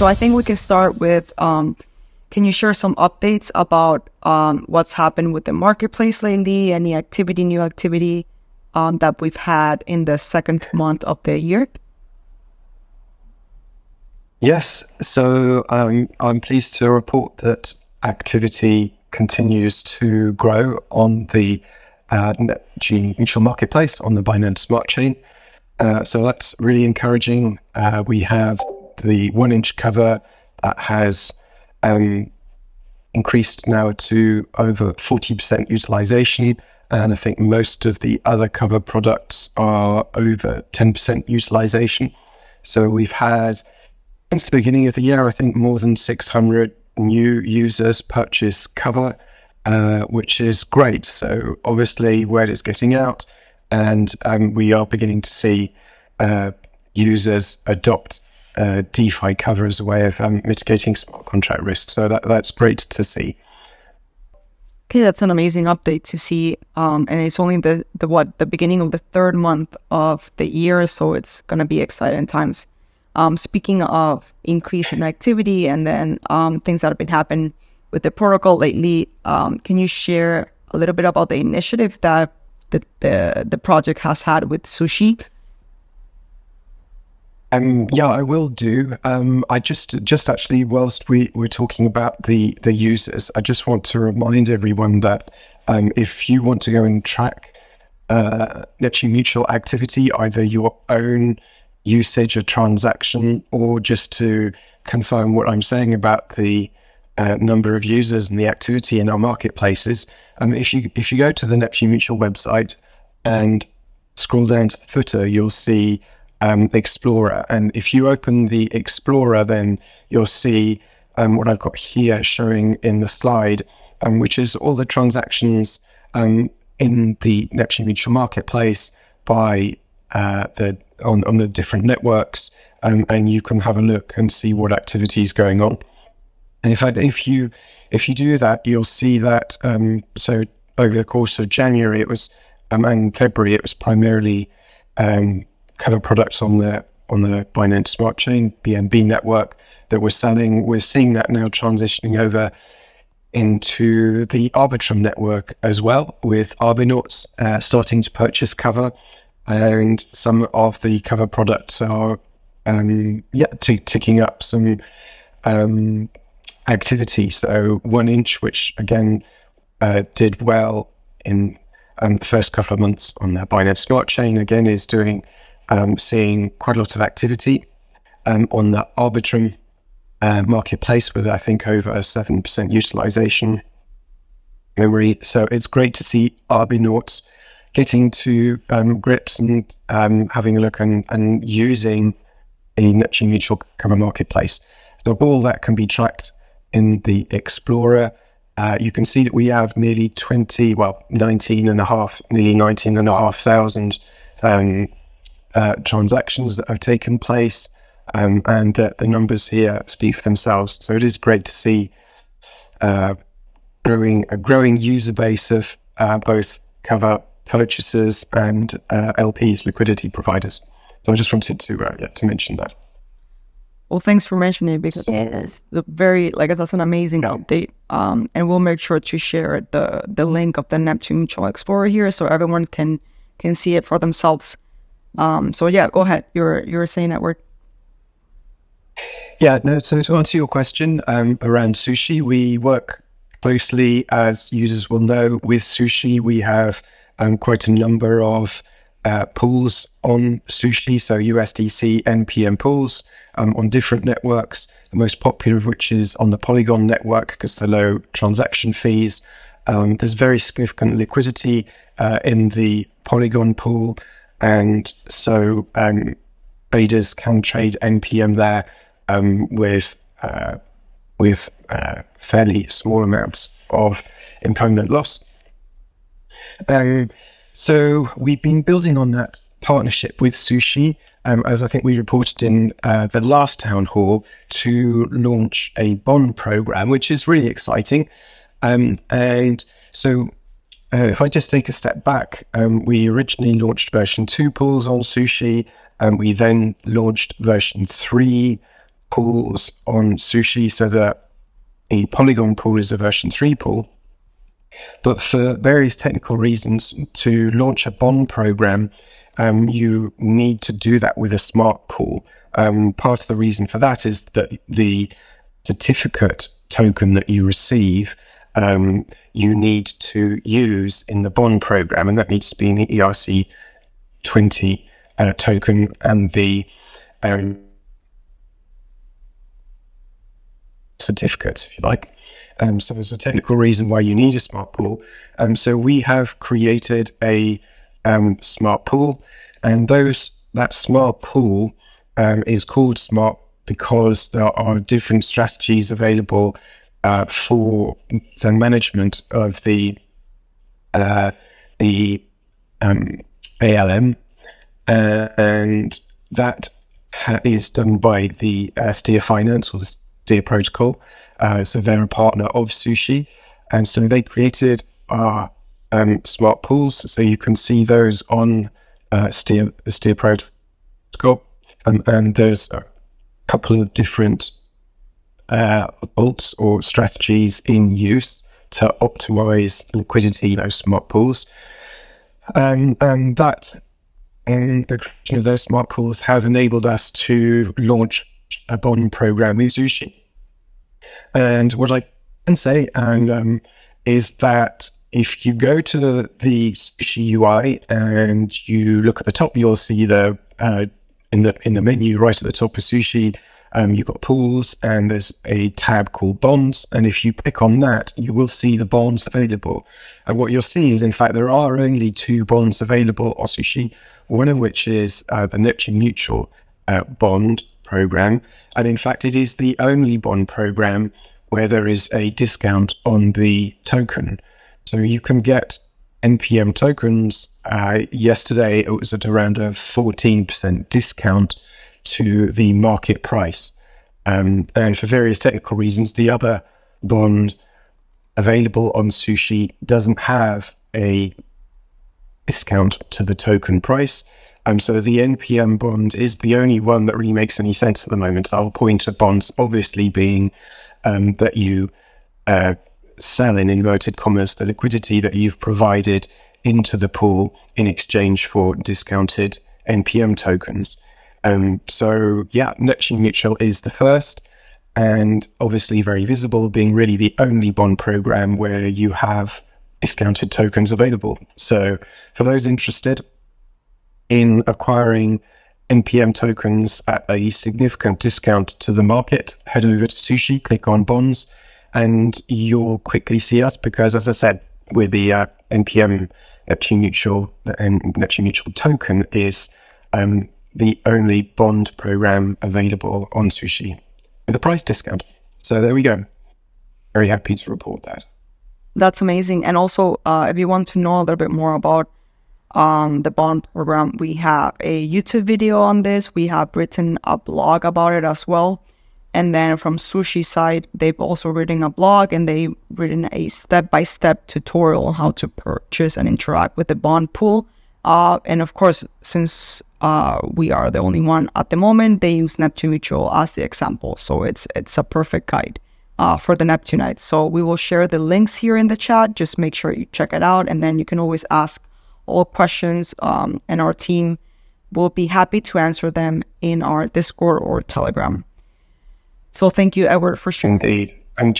So I think we can start with, can you share some updates about what's happened with the marketplace lately, any activity, new activity that we've had in the second month of the year? Yes, so I'm pleased to report that activity continues to grow on the Neptune Mutual marketplace on the Binance Smart Chain. So that's really encouraging. We have the 1-inch cover that has increased now to over 40% utilization. And I think most of the other cover products are over 10% utilization. So we've had, since the beginning of the year, I think more than 600 new users purchase cover, which is great. So obviously word is getting out, and we are beginning to see users adopt DeFi cover as a way of mitigating smart contract risk. So that's great to see. Okay, that's an amazing update to see. And it's only the beginning of the third month of the year, so it's going to be exciting times. Speaking of increase in activity and then things that have been happening with the protocol lately, can you share a little bit about the initiative that the project has had with Sushi? Yeah, I will do. I just actually, whilst we're talking about the users, I just want to remind everyone that if you want to go and track Neptune Mutual activity, either your own usage or transaction, or just to confirm what I'm saying about the number of users and the activity in our marketplaces, if you go to the Neptune Mutual website and scroll down to the footer, you'll see Explorer, and if you open the Explorer, then you'll see what I've got here showing in the slide, which is all the transactions in the Neptune Mutual marketplace by on the different networks, and you can have a look and see what activity is going on. And if you do that, you'll see that so over the course of January, it was and February, it was primarily cover products on the Binance Smart Chain, BNB network, that we're selling. We're seeing that now transitioning over into the Arbitrum network as well, with Arbinauts starting to purchase cover, and some of the cover products are ticking up some activity. So 1-inch, which again did well in the first couple of months on the Binance Smart Chain, again is doing seeing quite a lot of activity on the Arbitrum marketplace, with I think over 7% utilization memory. So it's great to see Arbinauts getting to grips and having a look and using a Neptune Mutual cover marketplace. So all that can be tracked in the Explorer. You can see that we have nearly 19,500 transactions that have taken place, and that the numbers here speak for themselves. So it is great to see a growing user base of both cover purchasers and LPs, liquidity providers. So I just wanted to mention that. Well, thanks for mentioning it, because it's that's an amazing update. And we'll make sure to share the link of the Neptune Mutual Explorer here so everyone can see it for themselves. So yeah, go ahead. You were saying, Edward. Yeah, no. So to answer your question around Sushi, we work closely, as users will know, with Sushi. We have quite a number of pools on Sushi, so USDC NPM pools on different networks. The most popular of which is on the Polygon network because of the low transaction fees. There's very significant liquidity in the Polygon pool. And so traders can trade NPM there with fairly small amounts of impermanent loss. So we've been building on that partnership with Sushi, as I think we reported in the last town hall, to launch a bond program, which is really exciting. And so if I just take a step back, we originally launched version 2 pools on Sushi, and we then launched version 3 pools on Sushi, so that the Polygon pool is a version 3 pool. But for various technical reasons, to launch a bond program, you need to do that with a smart pool. Part of the reason for that is that the certificate token that you receive, you need to use in the bond program, and that needs to be an ERC20 token, and the certificate, if you like. So there's a technical reason why you need a smart pool. So we have created a smart pool, and that smart pool is called smart because there are different strategies available for the management of the ALM, and that is done by the Steer Finance, or the Steer Protocol. So they're a partner of Sushi, and so they created our smart pools. So you can see those on the Steer Protocol, and there's a couple of different bolts or strategies in use to optimize liquidity in those smart pools, and the creation of those smart pools has enabled us to launch a bond program with Sushi. And what I can say is that if you go to the Sushi UI and you look at the top, you'll see in the menu right at the top of Sushi, you've got pools, and there's a tab called bonds. And if you click on that, you will see the bonds available. And what you'll see is, in fact, there are only 2 bonds available on Sushi, one of which is the Neptune Mutual bond program. And in fact, it is the only bond program where there is a discount on the token. So you can get NPM tokens. Yesterday, it was at around a 14% discount to the market price. And for various technical reasons, the other bond available on Sushi doesn't have a discount to the token price. So the NPM bond is the only one that really makes any sense at the moment. Our point of bonds obviously being that you sell, in inverted commas, the liquidity that you've provided into the pool in exchange for discounted NPM tokens. So yeah, Neptune Mutual is the first, and obviously very visible, being really the only bond program where you have discounted tokens available. So for those interested in acquiring NPM tokens at a significant discount to the market, head over to Sushi, click on bonds, and you'll quickly see us, because, as I said, with the NPM Neptune Mutual, and Neptune Mutual token is the only bond program available on Sushi with a price discount. So there we go. Very happy to report that. That's amazing. And also, if you want to know a little bit more about the bond program, we have a YouTube video on this. We have written a blog about it as well. And then from Sushi side, they've also written a blog, and they've written a step-by-step tutorial on how to purchase and interact with the bond pool. And of course, since we are the only one at the moment, they use Neptune Mutual as the example. So it's a perfect guide for the Neptunite. So we will share the links here in the chat. Just make sure you check it out, and then you can always ask all questions, and our team will be happy to answer them in our Discord or Telegram. So thank you, Edward, for sharing. Indeed. And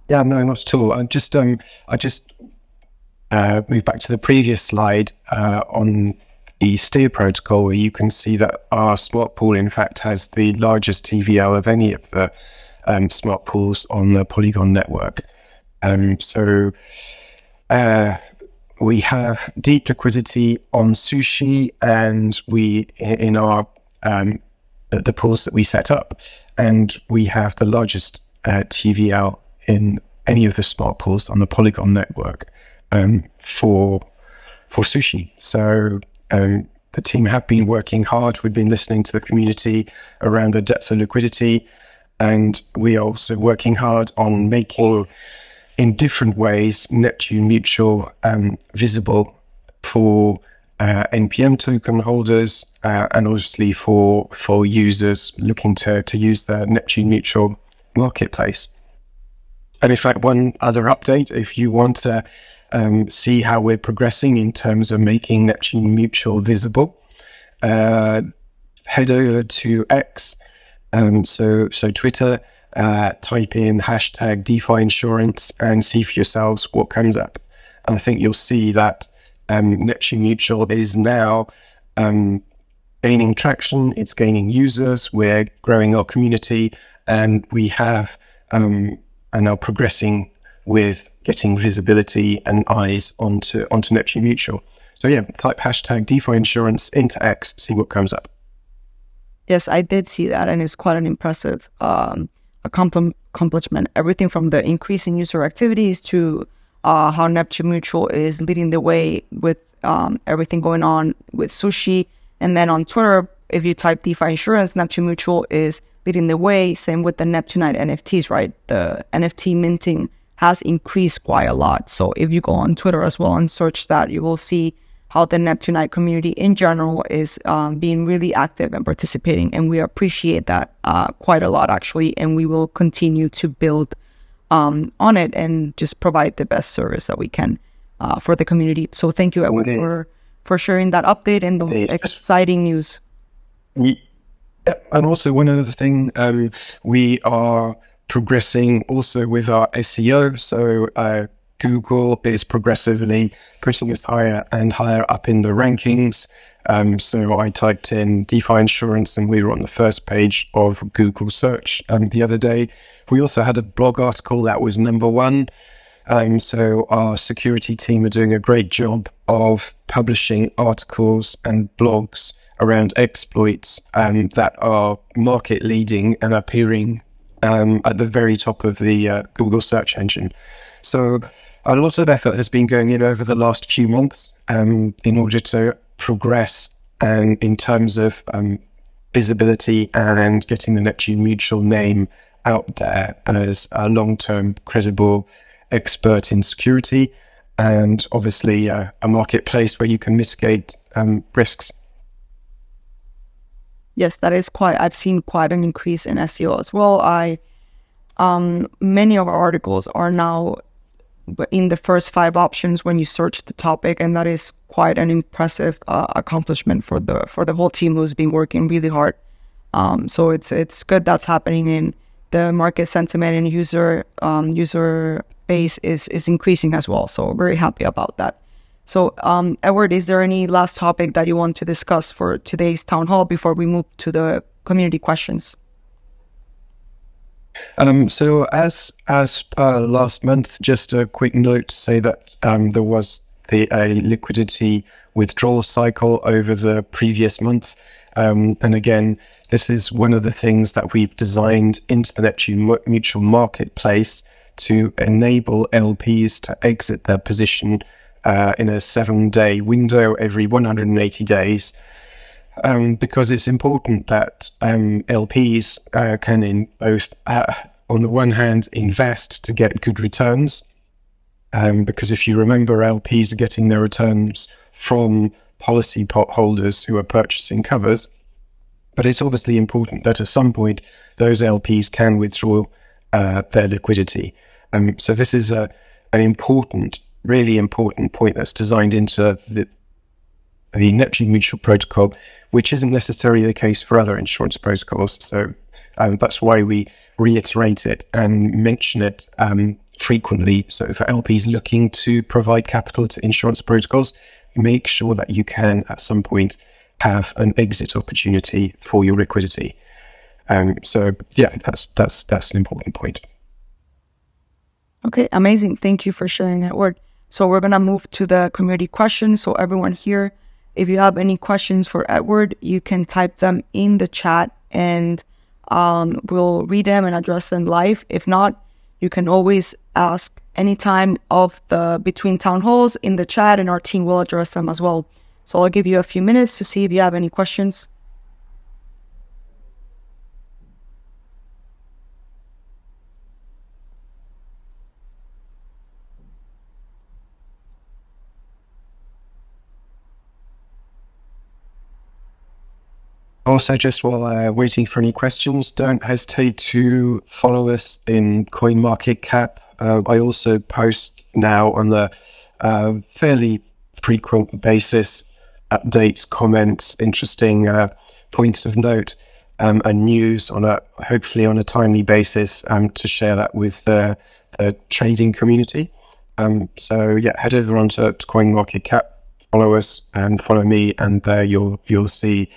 no, not at all. I just move back to the previous slide on the Steer protocol, where you can see that our smart pool, in fact, has the largest TVL of any of the smart pools on the Polygon network. So we have deep liquidity on Sushi, and in our the pools that we set up, and we have the largest TVL in any of the smart pools on the Polygon network for Sushi. So the team have been working hard. We've been listening to the community around the depth of liquidity, and we are also working hard on making, in different ways, Neptune Mutual visible for NPM token holders, and obviously for users looking to use the Neptune Mutual marketplace. And in fact, one other update, if you want to see how we're progressing in terms of making Neptune Mutual visible, head over to X, so Twitter, type in hashtag DeFi insurance and see for yourselves what comes up. And I think you'll see that Neptune Mutual is now gaining traction, it's gaining users, we're growing our community, and we are now progressing with getting visibility and eyes onto Neptune Mutual. So yeah, type hashtag DeFi insurance into X, see what comes up. Yes, I did see that, and it's quite an impressive accomplishment. Everything from the increase in user activities to how Neptune Mutual is leading the way with everything going on with Sushi. And then on Twitter, if you type DeFi insurance, Neptune Mutual is leading the way. Same with the Neptunite NFTs, right? The NFT minting has increased quite a lot. So if you go on Twitter as well and search that, you will see how the Neptunite community in general is being really active and participating. And we appreciate that quite a lot, actually. And we will continue to build on it and just provide the best service that we can for the community. So thank you, Edward, for sharing that update and those exciting news. Yeah. And also one other thing, we are progressing also with our SEO. So Google is progressively putting us higher and higher up in the rankings. So I typed in DeFi insurance and we were on the first page of Google search the other day. We also had a blog article that was #1. So our security team are doing a great job of publishing articles and blogs around exploits that are market leading and appearing at the very top of the Google search engine. So a lot of effort has been going in over the last few months in order to progress and in terms of visibility and getting the Neptune Mutual name out there as a long-term credible expert in security and obviously a marketplace where you can mitigate risks. Yes, that is I've seen quite an increase in SEO as well. Many of our articles are now in the first 5 options when you search the topic, and that is quite an impressive accomplishment for the whole team who's been working really hard. So it's good that's happening, in the market sentiment and user base is increasing as well. So very happy about that. So Edward, is there any last topic that you want to discuss for today's town hall before we move to the community questions? So as last month, just a quick note to say that there was a liquidity withdrawal cycle over the previous month. And again, this is one of the things that we've designed into the Neptune Mutual marketplace to enable LPs to exit their position in a 7-day window every 180 days. Because it's important that LPs can in both, on the one hand, invest to get good returns, because if you remember, LPs are getting their returns from policyholders who are purchasing covers, but it's obviously important that at some point those LPs can withdraw their liquidity. So this is an important, really important point that's designed into the Neptune Mutual protocol, which isn't necessarily the case for other insurance protocols. So that's why we reiterate it and mention it frequently. So for LPs looking to provide capital to insurance protocols, make sure that you can at some point have an exit opportunity for your liquidity. So yeah, that's an important point. Okay, amazing. Thank you for sharing that word. So we're going to move to the community questions. So everyone here, if you have any questions for Edward, you can type them in the chat and we'll read them and address them live. If not, you can always ask anytime of the between town halls in the chat and our team will address them as well. So I'll give you a few minutes to see if you have any questions. Also, just while waiting for any questions, don't hesitate to follow us in CoinMarketCap. I also post now on the fairly frequent basis updates, comments, interesting points of note, and news on hopefully on a timely basis to share that with the trading community. So yeah, head over onto CoinMarketCap, follow us and follow me, and there you'll see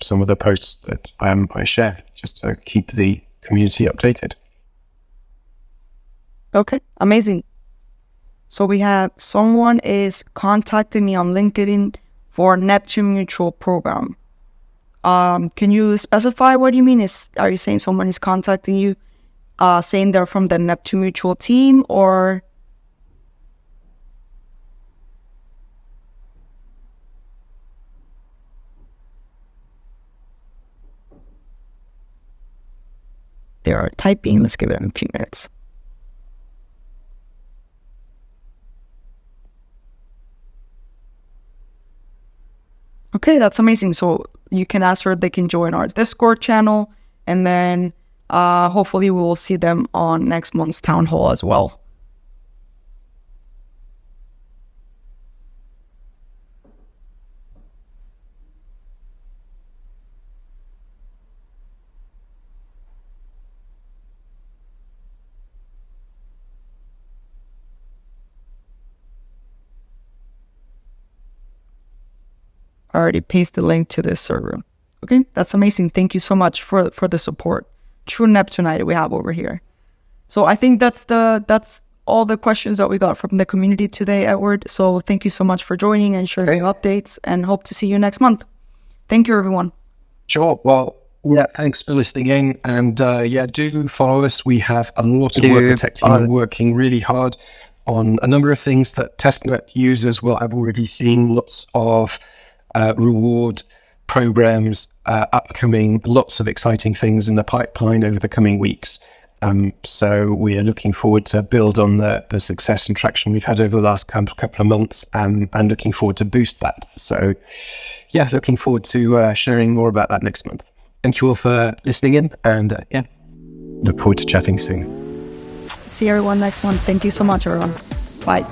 some of the posts that I share just to keep the community updated. Okay, amazing. So we have someone is contacting me on LinkedIn for Neptune Mutual program. Can you specify what you mean? Are you saying someone is contacting you, saying they're from the Neptune Mutual team, or? They are typing. Let's give it a few minutes. Okay, that's amazing. So you can ask her, they can join our Discord channel, and then hopefully we will see them on next month's town hall as well. I already pasted the link to this server. Okay, that's amazing. Thank you so much for the support. True Neptunite we have over here. So I think that's all the questions that we got from the community today, Edward. So thank you so much for joining and sharing updates, and hope to see you next month. Thank you, everyone. Sure. Well, yeah, thanks for listening in, and do follow us. We have a lot of work. The tech team are working really hard on a number of things that testnet users will have already seen. Lots of reward programs upcoming, lots of exciting things in the pipeline over the coming weeks. So we are looking forward to build on the success and traction we've had over the last couple of months, and looking forward to boost that. So yeah, looking forward to sharing more about that next month. Thank you all for listening in, and look forward to chatting soon. See everyone next month. Thank you so much, everyone. Bye.